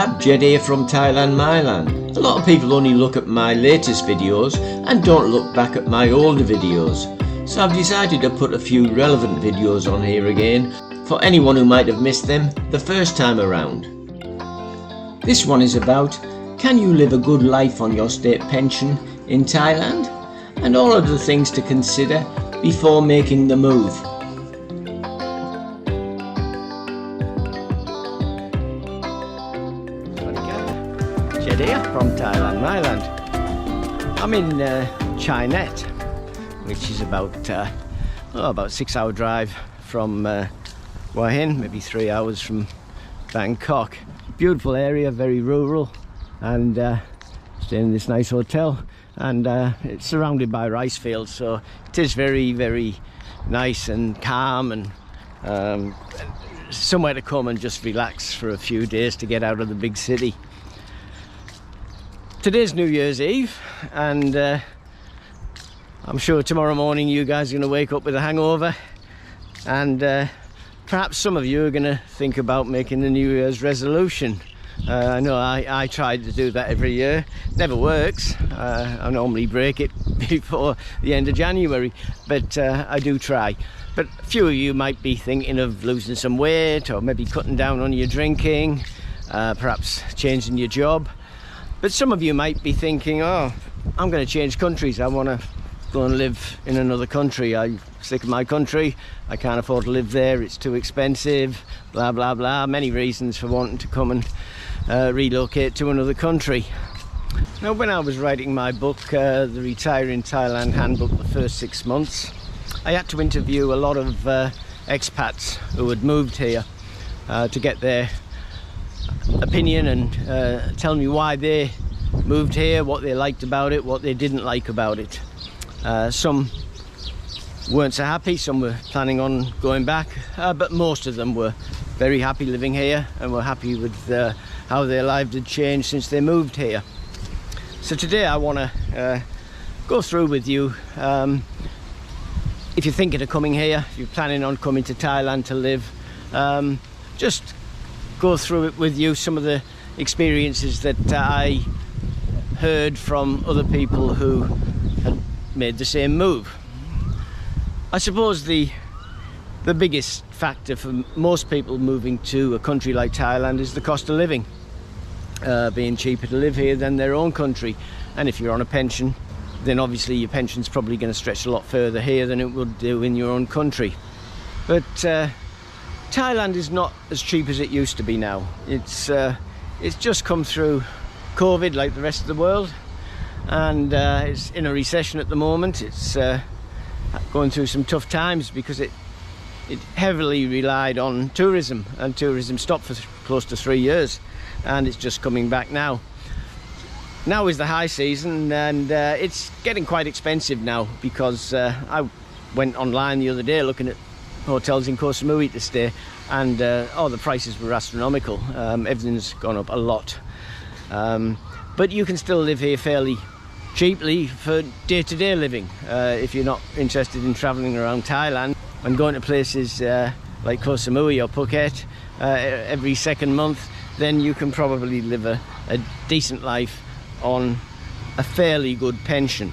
up, Jed here from Thailand, Myland. A lot of people only look at my latest videos and don't look back at my older videos. So I've decided to put a few relevant videos on here again for anyone who might have missed them the first time around. This one is about, can you live a good life on your state pension in Thailand? And all of the things to consider before making the move. Jed here from Thailand, Myland. I'm in Chinet, which is about 6-hour drive from Hua Hin, maybe 3 hours from Bangkok. Beautiful area, very rural, and staying in this nice hotel, and it's surrounded by rice fields, so it is very, very nice and calm, and somewhere to come and just relax for a few days to get out of the big city. Today's New Year's Eve, and I'm sure tomorrow morning you guys are going to wake up with a hangover, and perhaps some of you are going to think about making a New Year's resolution. I know I tried to do that every year. Never works. I normally break it before the end of January, but I do try. But a few of you might be thinking of losing some weight, or maybe cutting down on your drinking, perhaps changing your job. But some of you might be thinking, oh, I'm going to change countries. I want to go and live in another country. I'm sick of my country. I can't afford to live there. It's too expensive, blah, blah, blah. Many reasons for wanting to come and relocate to another country. Now, when I was writing my book, the Retire in Thailand Handbook, the first 6 months, I had to interview a lot of expats who had moved here to get their opinion and tell me why they moved here, what they liked about it, what they didn't like about it. Some weren't so happy, some were planning on going back, but most of them were very happy living here and were happy with how their lives had changed since they moved here. So today I want to go through with you, if you're thinking of coming here, if you're planning on coming to Thailand to live, just go through it with you, some of the experiences that I heard from other people who had made the same move. I suppose the biggest factor for most people moving to a country like Thailand is the cost of living, being cheaper to live here than their own country. And if you're on a pension, then obviously your pension's probably going to stretch a lot further here than it would do in your own country. But Thailand is not as cheap as it used to be now. It's just come through COVID like the rest of the world, and it's in a recession at the moment. It's going through some tough times because it heavily relied on tourism, and tourism stopped for close to 3 years, and it's just coming back now. Now is the high season, and it's getting quite expensive now, because I went online the other day looking at hotels in Koh Samui to stay, and the prices were astronomical. Everything's gone up a lot, but you can still live here fairly cheaply for day-to-day living. If you're not interested in traveling around Thailand and going to places like Koh Samui or Phuket every second month, then you can probably live a decent life on a fairly good pension.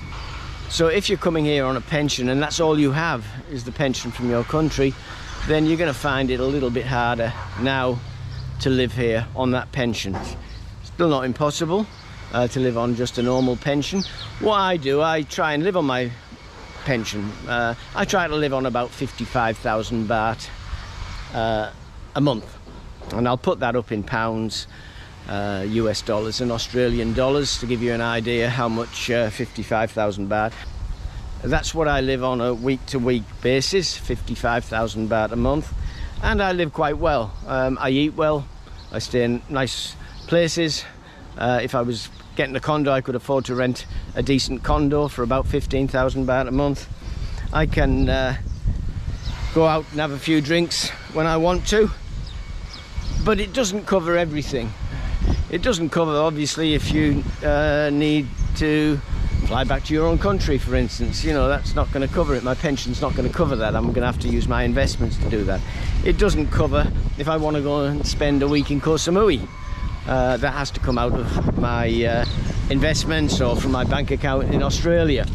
So if you're coming here on a pension and that's all you have is the pension from your country, then you're going to find it a little bit harder now to live here on that pension. Still not impossible to live on just a normal pension. What I do, I try and live on my pension. I try to live on about 55,000 baht a month, and I'll put that up in pounds, US dollars and Australian dollars to give you an idea how much 55,000 baht. That's what I live on a week-to-week basis, 55,000 baht a month, and I live quite well. I eat well, I stay in nice places. If I was getting a condo, I could afford to rent a decent condo for about 15,000 baht a month. I can go out and have a few drinks when I want to, but it doesn't cover everything. It doesn't cover, obviously, if you need to fly back to your own country, for instance. You know, that's not going to cover it. My pension's not going to cover that. I'm going to have to use my investments to do that. It doesn't cover if I want to go and spend a week in Koh Samui. that has to come out of my investments or from my bank account in Australia.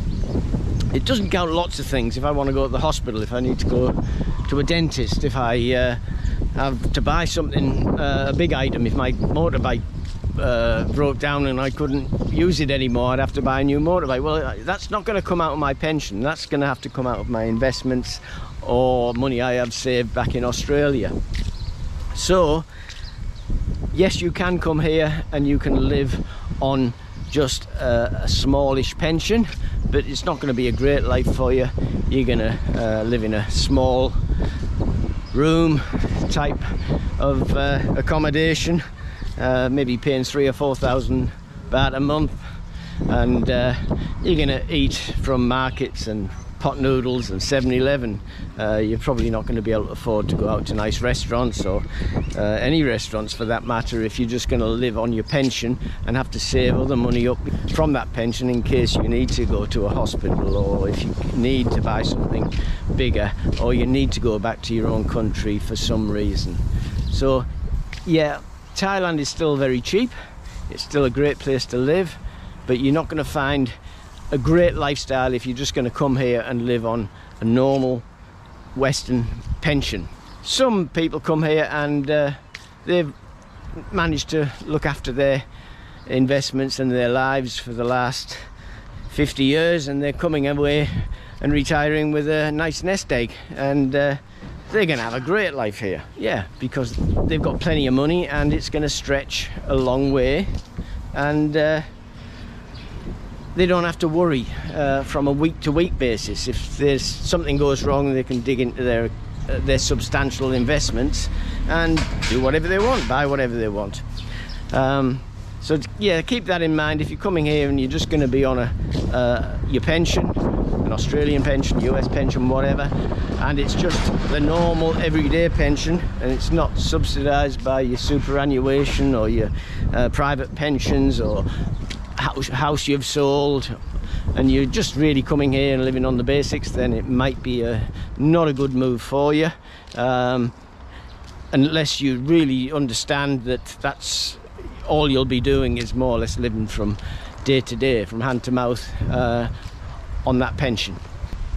It doesn't count lots of things. If I want to go to the hospital, if I need to go to a dentist, if I have to buy something, a big item, if my motorbike broke down and I couldn't use it anymore, I'd have to buy a new motorbike. Well, that's not going to come out of my pension. That's going to have to come out of my investments or money I have saved back in Australia. So yes, you can come here and you can live on just a smallish pension, but it's not going to be a great life for you. You're going to live in a small room type of accommodation, maybe paying 3,000 or 4,000 baht a month, and you're going to eat from markets and pot noodles and 7-Eleven. You're probably not going to be able to afford to go out to nice restaurants, or any restaurants for that matter, if you're just going to live on your pension and have to save other money up from that pension in case you need to go to a hospital, or if you need to buy something bigger, or you need to go back to your own country for some reason. So yeah, Thailand is still very cheap. It's still a great place to live, but you're not going to find a great lifestyle if you're just going to come here and live on a normal Western pension. Some people come here and they've managed to look after their investments and their lives for the last 50 years, and they're coming away and retiring with a nice nest egg, and they're going to have a great life here. Yeah, because they've got plenty of money and it's going to stretch a long way, and they don't have to worry from a week-to-week basis. If there's something goes wrong, they can dig into their substantial investments and do whatever they want, buy whatever they want. So yeah, keep that in mind. If you're coming here and you're just going to be on your pension, an Australian pension, US pension, whatever, and it's just the normal everyday pension, and it's not subsidised by your superannuation or your private pensions or house you've sold, and you're just really coming here and living on the basics, then it might be not a good move for you, unless you really understand that that's all you'll be doing, is more or less living from day to day, from hand to mouth, on that pension.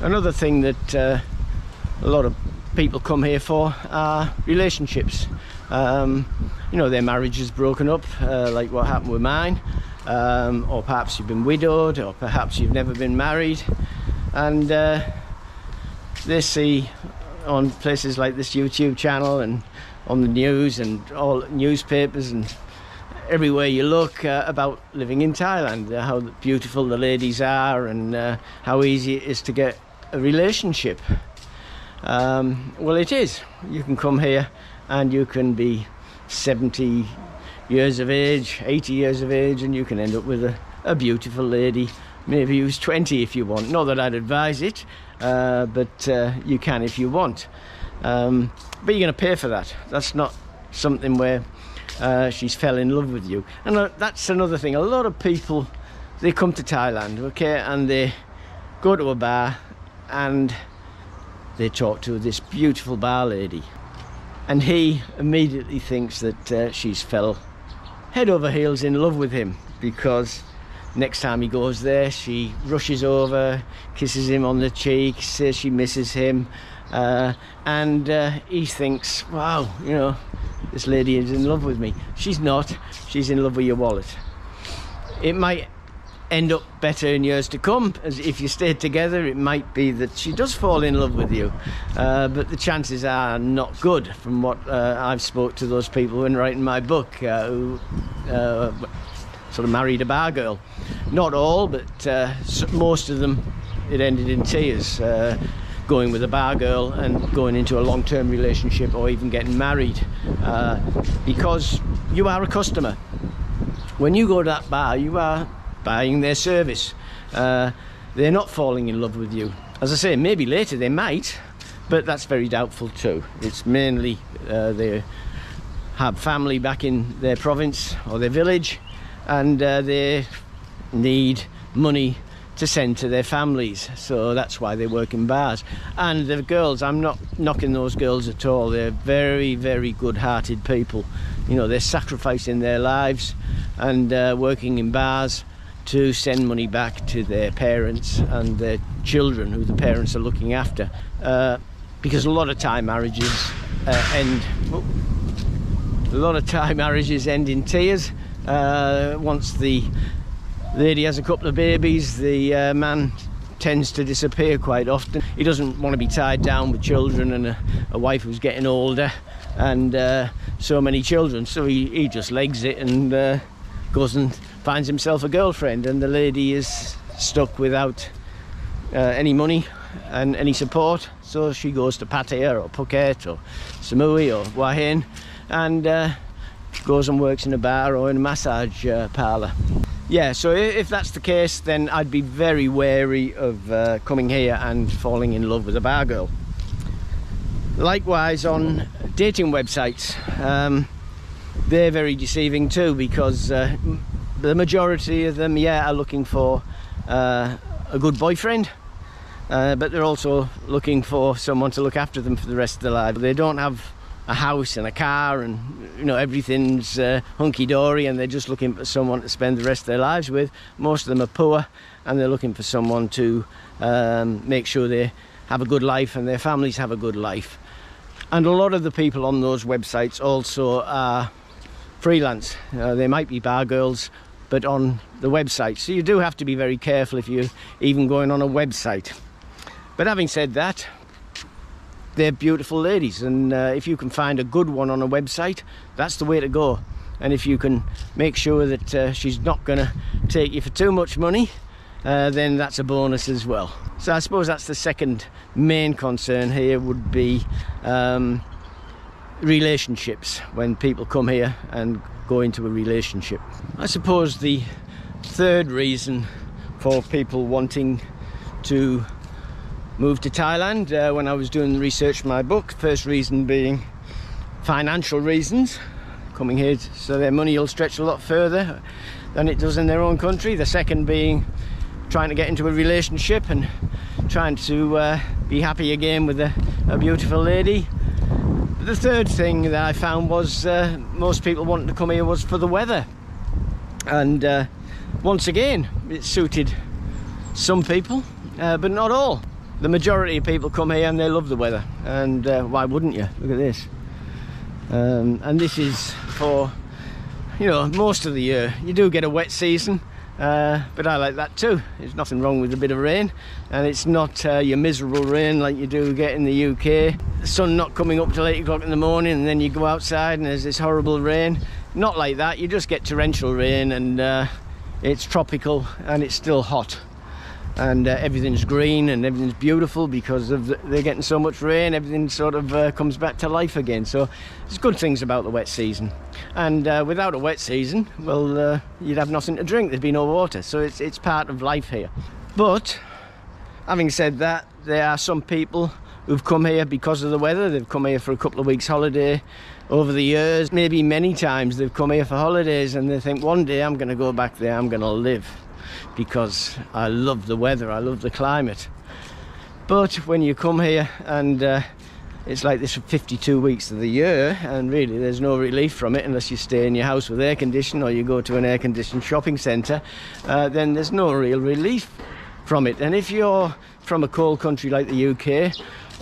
Another thing that a lot of people come here for are relationships. You know, their marriage is broken up, like what happened with mine. Or perhaps you've been widowed, or perhaps you've never been married, and they see on places like this YouTube channel and on the news and all newspapers and everywhere you look about living in Thailand, how beautiful the ladies are, and how easy it is to get a relationship. Well, it is. You can come here and you can be 70 years of age, 80 years of age, and you can end up with a beautiful lady, maybe who's 20 if you want. Not that I'd advise it, but you can if you want. But you're going to pay for that. That's not something where she's fell in love with you. And that's another thing. A lot of people, they come to Thailand, okay, and they go to a bar and they talk to this beautiful bar lady, and he immediately thinks that she's fell head over heels in love with him, because next time he goes there she rushes over, kisses him on the cheek, says she misses him, and he thinks, wow, you know, this lady is in love with me. She's not. She's in love with your wallet. It might end up better in years to come, as if you stayed together. It might be that she does fall in love with you, but the chances are not good, from what I've spoke to those people when writing my book, who sort of married a bar girl. Not all, but most of them, it ended in tears, going with a bar girl and going into a long-term relationship, or even getting married, because you are a customer. When you go to that bar, you are buying their service. They're not falling in love with you. As I say, maybe later they might, but that's very doubtful too. It's mainly they have family back in their province or their village, and they need money to send to their families, so that's why they work in bars. And the girls, I'm not knocking those girls at all, they're very, very good-hearted people. You know, they're sacrificing their lives and working in bars to send money back to their parents and their children who the parents are looking after, because a lot of Thai marriages end in tears. Once the lady has a couple of babies, the man tends to disappear quite often. He doesn't want to be tied down with children and a wife who's getting older and so many children, so he just legs it and goes and finds himself a girlfriend, and the lady is stuck without any money and any support, so she goes to Pattaya or Phuket or Samui or Hua Hin and goes and works in a bar or in a massage parlour. Yeah, so if that's the case, then I'd be very wary of coming here and falling in love with a bar girl. Likewise on dating websites, they're very deceiving too, because the majority of them, are looking for a good boyfriend, but they're also looking for someone to look after them for the rest of their life. They don't have a house and a car and, you know, everything's hunky-dory, and they're just looking for someone to spend the rest of their lives with. Most of them are poor and they're looking for someone to make sure they have a good life and their families have a good life. And a lot of the people on those websites also are freelance. They might be bar girls, but on the website, so you do have to be very careful if you're even going on a website. But having said that, they're beautiful ladies, and if you can find a good one on a website, that's the way to go. And if you can make sure that she's not going to take you for too much money, then that's a bonus as well. So I suppose that's the second main concern here, would be relationships, when people come here and go into a relationship. I suppose the third reason for people wanting to move to Thailand, when I was doing research for my book, first reason being financial reasons, coming here so their money will stretch a lot further than it does in their own country. The second being trying to get into a relationship and trying to be happy again with a beautiful lady. The third thing that I found was most people wanting to come here was for the weather, and once again it suited some people, but not all. The majority of people come here and they love the weather, and why wouldn't you? Look at this. And this is for, you know, most of the year. You do get a wet season, but I like that too. There's nothing wrong with a bit of rain, and it's not your miserable rain like you do get in the UK. The sun not coming up till 8 o'clock in the morning and then you go outside and there's this horrible rain. Not like that. You just get torrential rain, and it's tropical and it's still hot. And everything's green and everything's beautiful because of they're getting so much rain. Everything sort of comes back to life again. So there's good things about the wet season. And without a wet season, well, you'd have nothing to drink. There'd be no water. So it's part of life here. But having said that, there are some people who've come here because of the weather. They've come here for a couple of weeks holiday over the years. Maybe many times they've come here for holidays and they think, one day I'm going to go back there, I'm going to live, because I love the weather, I love the climate. But when you come here and it's like this for 52 weeks of the year, and really there's no relief from it unless you stay in your house with air conditioning or you go to an air conditioned shopping centre, then there's no real relief from it. And if you're from a cold country like the UK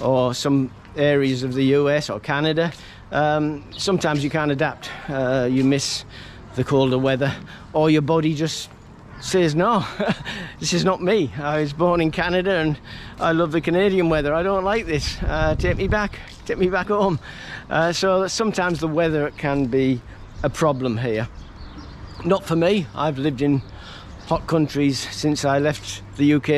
or some areas of the US or Canada, sometimes you can't adapt. You miss the colder weather, or your body just says, no, this is not me. I was born in Canada and I love the Canadian weather. I don't like this. Take me back home. So sometimes the weather can be a problem here. Not for me. I've lived in hot countries since I left the UK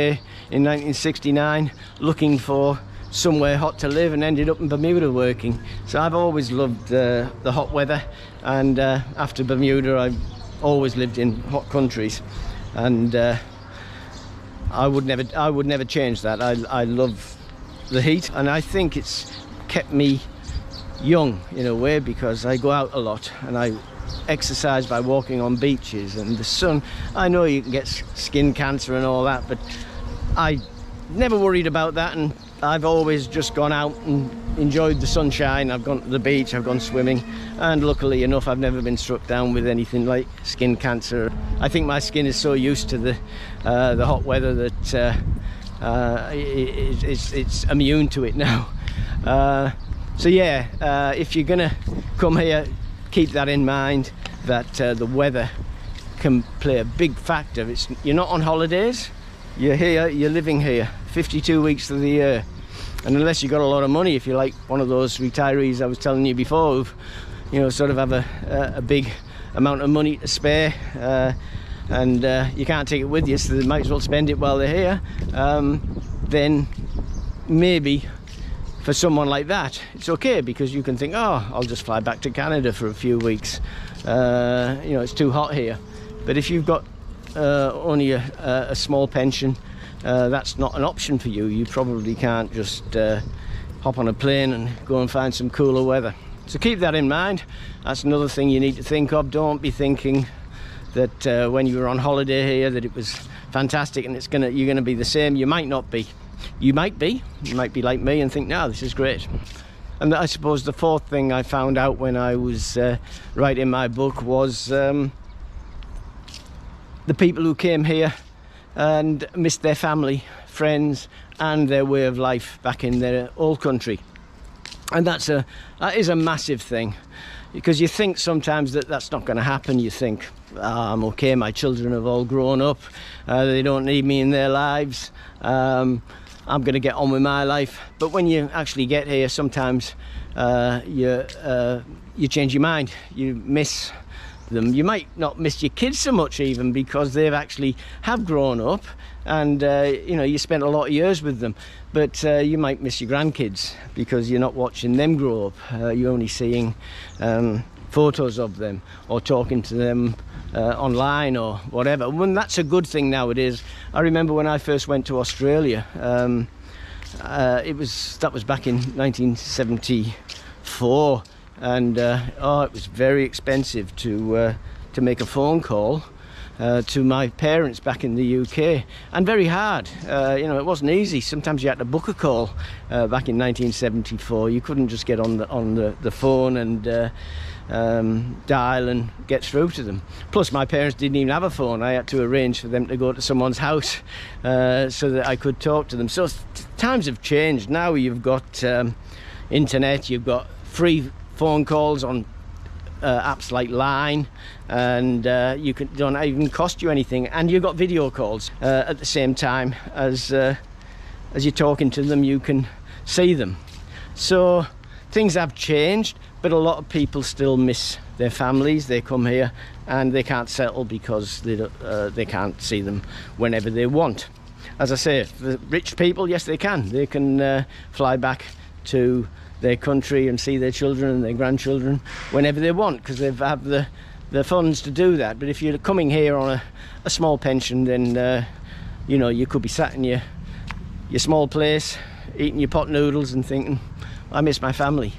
in 1969, looking for somewhere hot to live, and ended up in Bermuda working. So I've always loved the hot weather, and after Bermuda I've always lived in hot countries, and I would never change that. I love the heat, and I think it's kept me young in a way, because I go out a lot and I exercise by walking on beaches, and the sun, I know you can get skin cancer and all that, but I never worried about that, and I've always just gone out and enjoyed the sunshine. I've gone to the beach, I've gone swimming, and luckily enough I've never been struck down with anything like skin cancer. I think my skin is so used to the hot weather that it's immune to it now. So yeah, if you're gonna come here, keep that in mind, that the weather can play a big factor. You're not on holidays, you're here, you're living here 52 weeks of the year, and unless you've got a lot of money, if you're like one of those retirees I was telling you before, who've, you know, sort of have a big amount of money to spare, and you can't take it with you, so they might as well spend it while they're here, then maybe for someone like that it's okay, because you can think, oh, I'll just fly back to Canada for a few weeks, you know, it's too hot here. But if you've got only a small pension, that's not an option for you. You probably can't just hop on a plane and go and find some cooler weather. So keep that in mind. That's another thing you need to think of. Don't be thinking that when you were on holiday here that it was fantastic and you're gonna be the same. You might not be. You might be like me and think, no, this is great. And I suppose the fourth thing I found out when I was writing my book was the people who came here and missed their family, friends, and their way of life back in their old country. And that is a massive thing, because you think sometimes that that's not going to happen. You think, I'm okay, my children have all grown up, they don't need me in their lives, I'm going to get on with my life. But when you actually get here, sometimes you change your mind, you miss them. You might not miss your kids so much even, because they've actually have grown up, and you know, you spent a lot of years with them, but you might miss your grandkids because you're not watching them grow up. You're only seeing photos of them or talking to them online or whatever. When that's a good thing nowadays. I remember when I first went to Australia, that was back in 1974, and oh, it was very expensive to make a phone call to my parents back in the UK, and very hard. You know, it wasn't easy. Sometimes you had to book a call back in 1974. You couldn't just get on the phone and dial and get through to them. Plus my parents didn't even have a phone. I had to arrange for them to go to someone's house so that I could talk to them. So times have changed. Now you've got internet, you've got free phone calls on apps like Line, and don't even cost you anything, and you've got video calls at the same time as you're talking to them. You can see them. So things have changed, but a lot of people still miss their families. They come here and they can't settle because they can't see them whenever they want. As I say, the rich people, yes, they can fly back to their country and see their children and their grandchildren whenever they want, because they have the funds to do that. But if you're coming here on a small pension, then you know, you could be sat in your small place eating your pot noodles and thinking, I miss my family.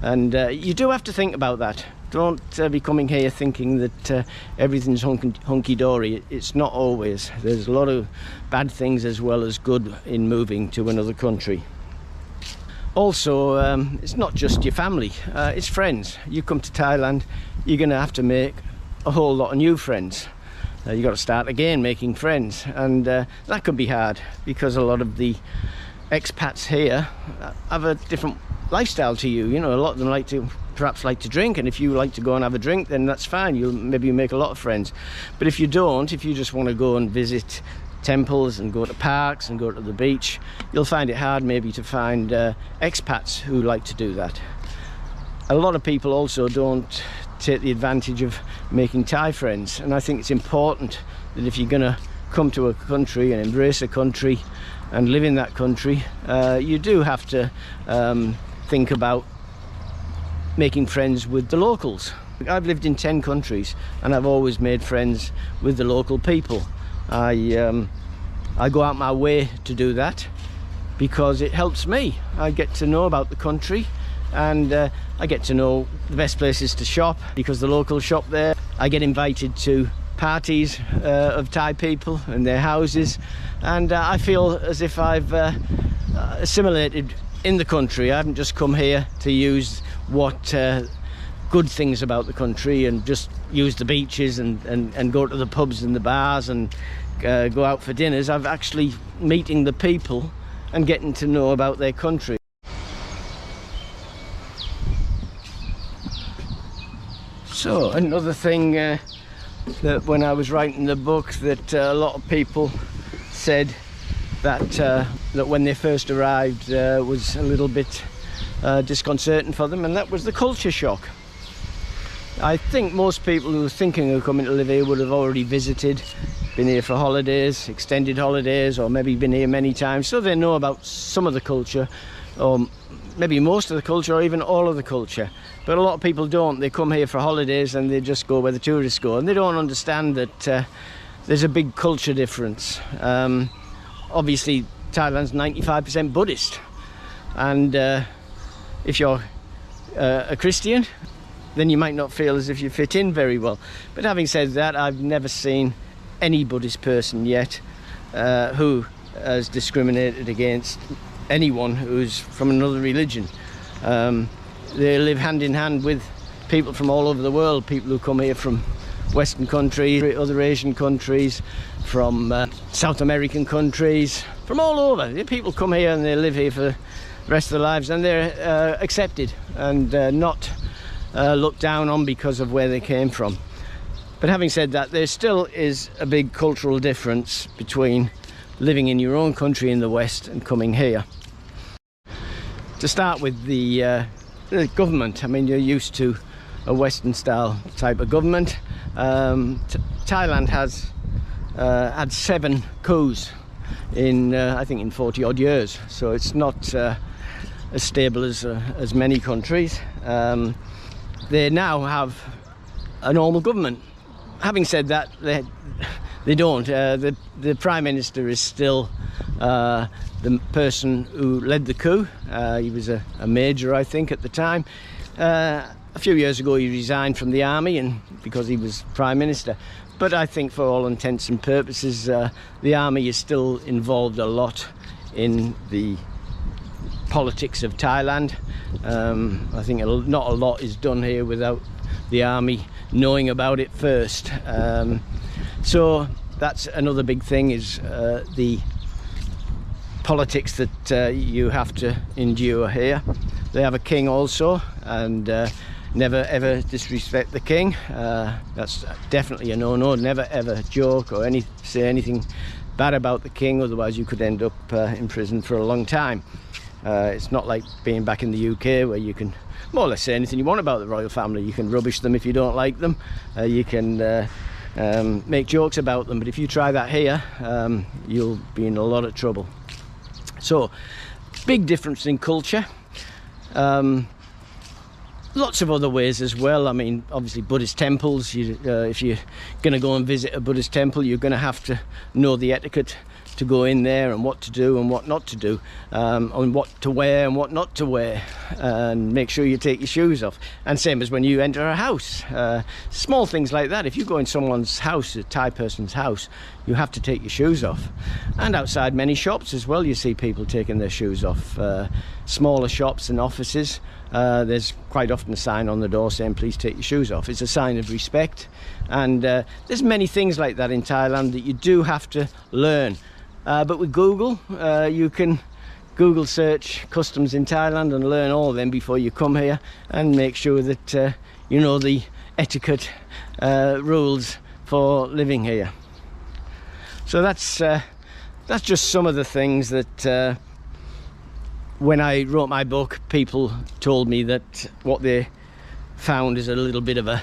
And you do have to think about that. Don't be coming here thinking that everything's hunky-dory. It's not always. There's a lot of bad things as well as good in moving to another country. Also, it's not just your family, it's friends. You come to Thailand, you're going to have to make a whole lot of new friends. You've got to start again making friends, and that can be hard, because a lot of the expats here have a different lifestyle to you. You know, a lot of them perhaps like to drink, and if you like to go and have a drink, then that's fine. You'll maybe make a lot of friends. But if you don't, if you just want to go and visit temples and go to parks and go to the beach, you'll find it hard maybe to find expats who like to do that. A lot of people also don't take the advantage of making Thai friends, and I think it's important that if you're going to come to a country and embrace a country and live in that country, you do have to think about making friends with the locals. I've lived in 10 countries and I've always made friends with the local people. I go out my way to do that because it helps me. I get to know about the country, and I get to know the best places to shop because the local shop there. I get invited to parties of Thai people and their houses, and I feel as if I've assimilated in the country. I haven't just come here to use what good things about the country and just use the beaches and go to the pubs and the bars and go out for dinners. I've actually meeting the people and getting to know about their country. So another thing that when I was writing the book, that a lot of people said that that when they first arrived was a little bit disconcerting for them, and that was the culture shock. I think most people who are thinking of coming to live here would have already visited, been here for holidays, extended holidays, or maybe been here many times, so they know about some of the culture, or maybe most of the culture, or even all of the culture. But a lot of people don't. They come here for holidays and they just go where the tourists go, and they don't understand that there's a big culture difference. Obviously Thailand's 95% Buddhist, and if you're a Christian, then you might not feel as if you fit in very well. But having said that, I've never seen any Buddhist person yet who has discriminated against anyone who's from another religion. They live hand in hand with people from all over the world, people who come here from Western countries, other Asian countries, from South American countries, from all over. People come here and they live here for the rest of their lives, and they're accepted and not looked down on because of where they came from. But having said that, there still is a big cultural difference between living in your own country in the West and coming here. To start with, the government. I mean, you're used to a Western style type of government. Thailand has had 7 coups in I think in 40 odd years, so it's not as stable as many countries. They now have a normal government. Having said that, they don't. The Prime Minister is still the person who led the coup. He was a major, I think, at the time. A few years ago he resigned from the army and because he was Prime Minister. But I think for all intents and purposes the army is still involved a lot in the politics of Thailand. I think not a lot is done here without the army knowing about it first. So that's another big thing, is the politics that you have to endure here. They have a king also, and never ever disrespect the king. That's definitely a no-no. Never ever joke or say anything bad about the king, otherwise you could end up in prison for a long time. It's not like being back in the UK where you can more or less say anything you want about the royal family. You can rubbish them if you don't like them. You can make jokes about them, but if you try that here, you'll be in a lot of trouble. So, big difference in culture. Lots of other ways as well. I mean, obviously Buddhist temples. If you're going to go and visit a Buddhist temple, you're going to have to know the etiquette to go in there, and what to do and what not to do, and what to wear and what not to wear, and make sure you take your shoes off. And same as when you enter a house, small things like that. If you go in someone's house, a Thai person's house, you have to take your shoes off. And outside many shops as well, you see people taking their shoes off. Smaller shops and offices, there's quite often a sign on the door saying please take your shoes off. It's a sign of respect. And there's many things like that in Thailand that you do have to learn. But with Google, you can Google search customs in Thailand and learn all of them before you come here, and make sure that you know the etiquette rules for living here. So that's just some of the things that when I wrote my book, people told me that what they found is a little bit of a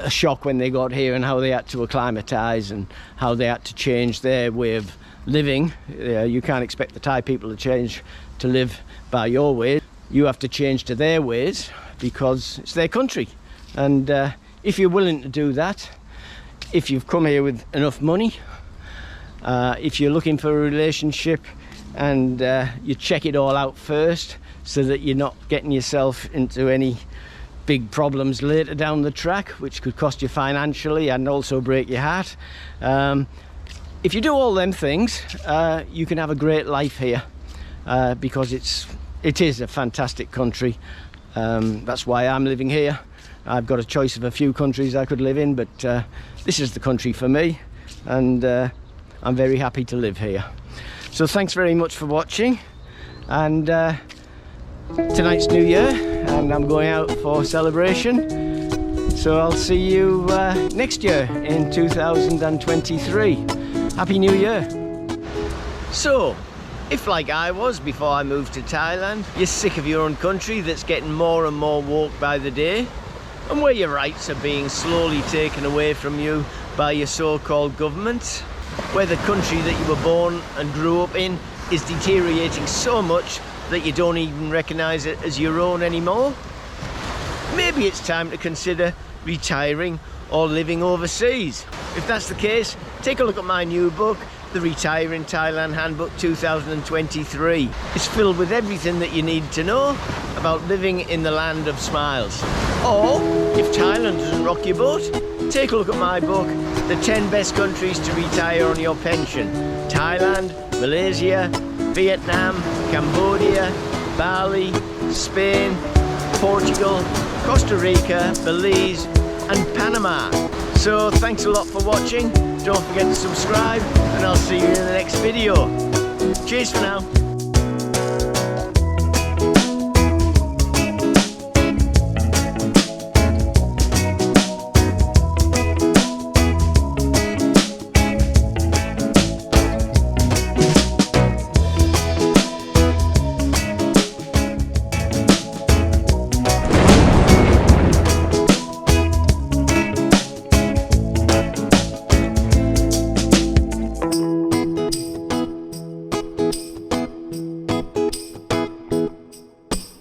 shock when they got here, and how they had to acclimatise and how they had to change their way of living. You can't expect the Thai people to change to live by your ways. You have to change to their ways because it's their country. And if you're willing to do that, if you've come here with enough money, if you're looking for a relationship and you check it all out first, so that you're not getting yourself into any big problems later down the track, which could cost you financially and also break your heart. If you do all them things, you can have a great life here, because it is a fantastic country. That's why I'm living here. I've got a choice of a few countries I could live in, but this is the country for me, and I'm very happy to live here. So thanks very much for watching, and tonight's New Year and I'm going out for celebration, so I'll see you next year in 2023. Happy New Year. So if, like I was before I moved to Thailand, you're sick of your own country that's getting more and more woke by the day, and where your rights are being slowly taken away from you by your so-called government, where the country that you were born and grew up in is deteriorating so much that you don't even recognise it as your own anymore, maybe it's time to consider retiring or living overseas. If that's the case, take a look at my new book, The Retire in Thailand Handbook 2023. It's filled with everything that you need to know about living in the land of smiles. Or, if Thailand doesn't rock your boat, take a look at my book, The 10 Best Countries to Retire on Your Pension. Thailand, Malaysia, Vietnam, Cambodia, Bali, Spain, Portugal, Costa Rica, Belize and Panama. So thanks a lot for watching. Don't forget to subscribe, and I'll see you in the next video. Cheers for now.